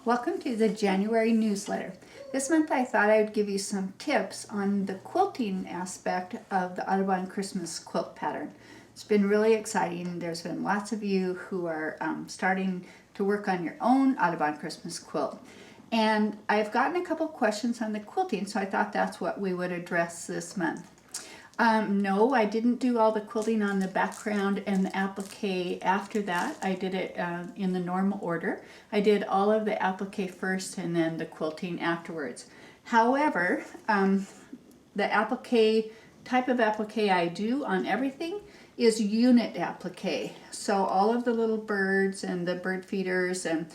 Welcome to the January newsletter. This month I thought I would give you some tips on the quilting aspect of the Audubon Christmas quilt pattern. It's been really exciting. There's been lots of you who are starting to work on your own Audubon Christmas quilt. And I've gotten a couple questions on the quilting, so I thought that's what we would address this month. No, I didn't do all the quilting on the background and the applique after that. I did it in the normal order. I did all of the applique first and then the quilting afterwards. However, the applique, type of applique I do on everything is unit applique. So all of the little birds and the bird feeders and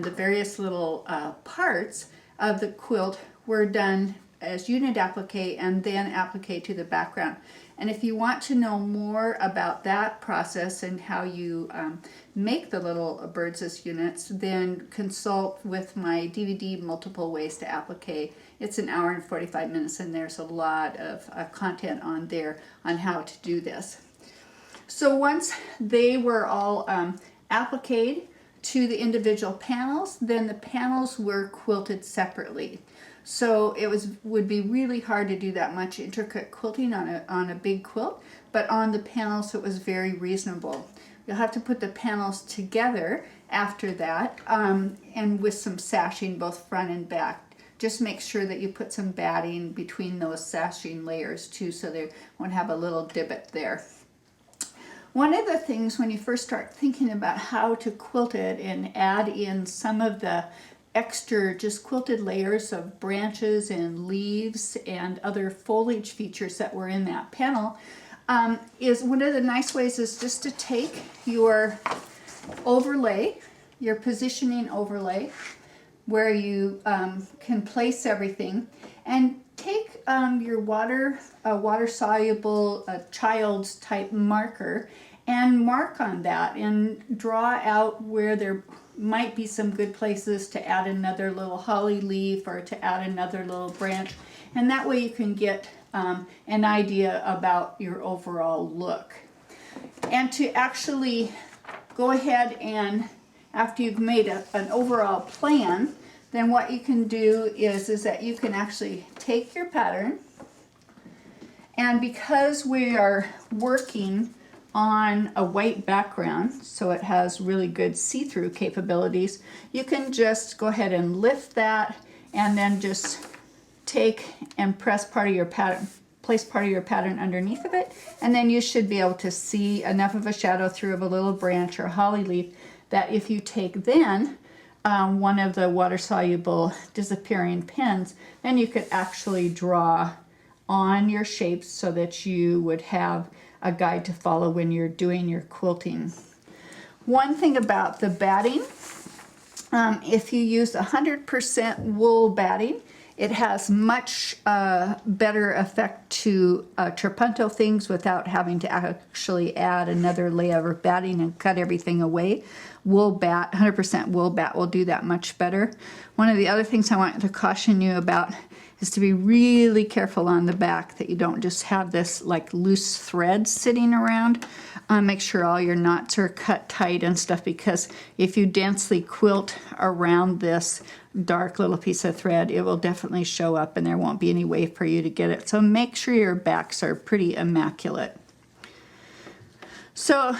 the various little parts of the quilt were done as unit applique and then applique to the background. And if you want to know more about that process and how you make the little birds as units, then consult with my DVD Multiple Ways to Applique. It's an hour and 45 minutes and there's a lot of content on there on how to do this. So once they were all appliqued to the individual panels, then the panels were quilted separately. So it would be really hard to do that much intricate quilting on a big quilt, but on the panels it was very reasonable. You'll have to put the panels together after that and with some sashing both front and back. Just make sure that you put some batting between those sashing layers too, so they won't have a little divot there. One of the things when you first start thinking about how to quilt it and add in some of the extra just quilted layers of branches and leaves and other foliage features that were in that panel, is one of the nice ways is just to take your overlay, your positioning overlay, where you can place everything, and take your water-soluble child's type marker and mark on that and draw out where there might be some good places to add another little holly leaf or to add another little branch, and that way you can get an idea about your overall look. And to actually go ahead and, after you've made an overall plan, then what you can do is that you can actually take your pattern, and because we are working on a white background, so it has really good see-through capabilities, you can just go ahead and lift that and then just take and press part of your pattern, place part of your pattern underneath of it, and then you should be able to see enough of a shadow through of a little branch or holly leaf that if you take then one of the water-soluble disappearing pens, then you could actually draw on your shapes so that you would have a guide to follow when you're doing your quilting. One thing about the batting, if you use 100% wool batting, it has much better effect to trapunto things without having to actually add another layer of batting and cut everything away. Wool bat, 100% wool bat will do that much better. One of the other things I want to caution you about is to be really careful on the back that you don't just have this like loose thread sitting around. Make sure all your knots are cut tight and stuff, because if you densely quilt around this dark little piece of thread, it will definitely show up and there won't be any way for you to get it. So make sure your backs are pretty immaculate. So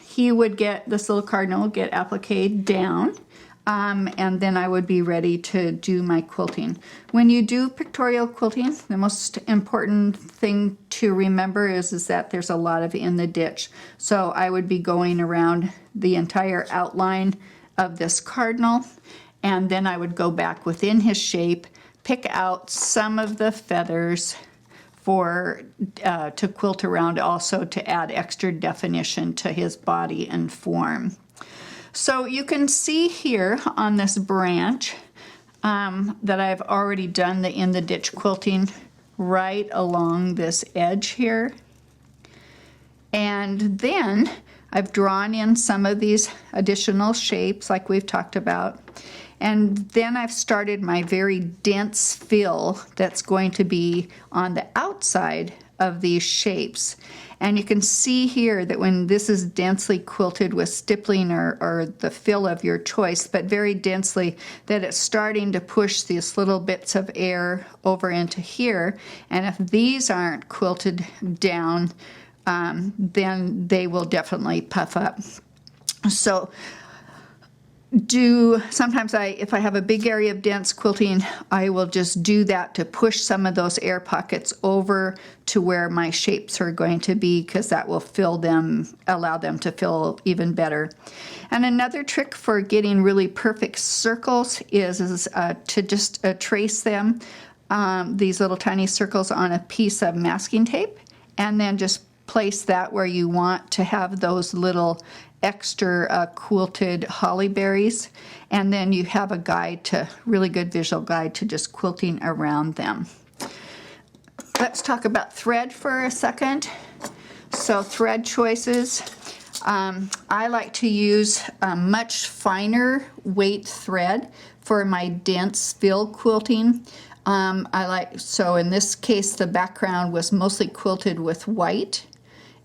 he would get, this little cardinal would get appliqued down. And then I would be ready to do my quilting. When you do pictorial quilting, the most important thing to remember is that there's a lot of in the ditch. So I would be going around the entire outline of this cardinal, and then I would go back within his shape, pick out some of the feathers for to quilt around, also to add extra definition to his body and form. So you can see here on this branch that I've already done the in the ditch quilting right along this edge here. And then I've drawn in some of these additional shapes like we've talked about. And then I've started my very dense fill that's going to be on the outside of these shapes. And you can see here that when this is densely quilted with stippling or the fill of your choice, but very densely, that it's starting to push these little bits of air over into here. And if these aren't quilted down, then they will definitely puff up. So sometimes if I have a big area of dense quilting, I will just do that to push some of those air pockets over to where my shapes are going to be, because that will fill them, allow them to fill even better. And another trick for getting really perfect circles is to just trace them, these little tiny circles on a piece of masking tape, and then just place that where you want to have those little extra quilted holly berries, and then you have a guide, to really good visual guide to just quilting around them. Let's talk about thread for a second. So thread choices. I like to use a much finer weight thread for my dense fill quilting. So in this case, the background was mostly quilted with white,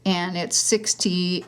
and it's 60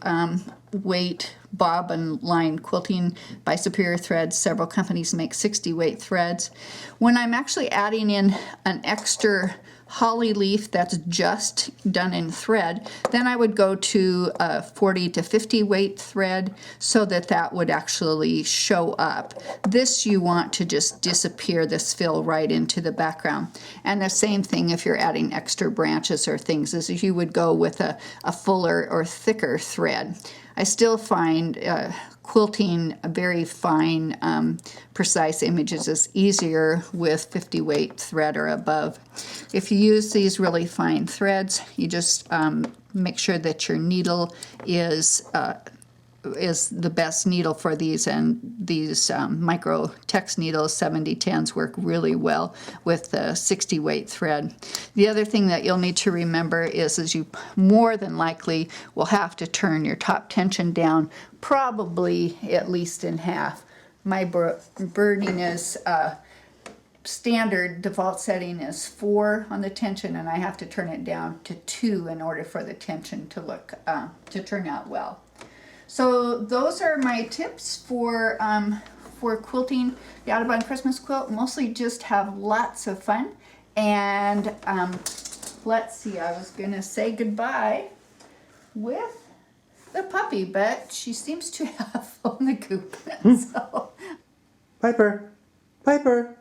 weight bobbin line quilting by Superior Threads. Several companies make 60 weight threads. When I'm actually adding in an extra holly leaf that's just done in thread, then I would go to a 40 to 50 weight thread so that would actually show up. This you want to just disappear this fill right into the background. And the same thing if you're adding extra branches or things, is you would go with a fuller or thicker thread. I still find quilting very fine, precise images is easier with 50 weight thread or above. If you use these really fine threads, you just make sure that your needle is the best needle for these, and these micro text needles, 7010s, work really well with the 60 weight thread. The other thing that you'll need to remember is you more than likely will have to turn your top tension down, probably at least in half. My burning is standard default setting is 4 on the tension, and I have to turn it down to 2 in order for the tension to look to turn out well. So those are my tips for quilting the Audubon Christmas quilt. Mostly just have lots of fun. And let's see, I was going to say goodbye with the puppy, but she seems to have flown the coop. So. Piper, Piper.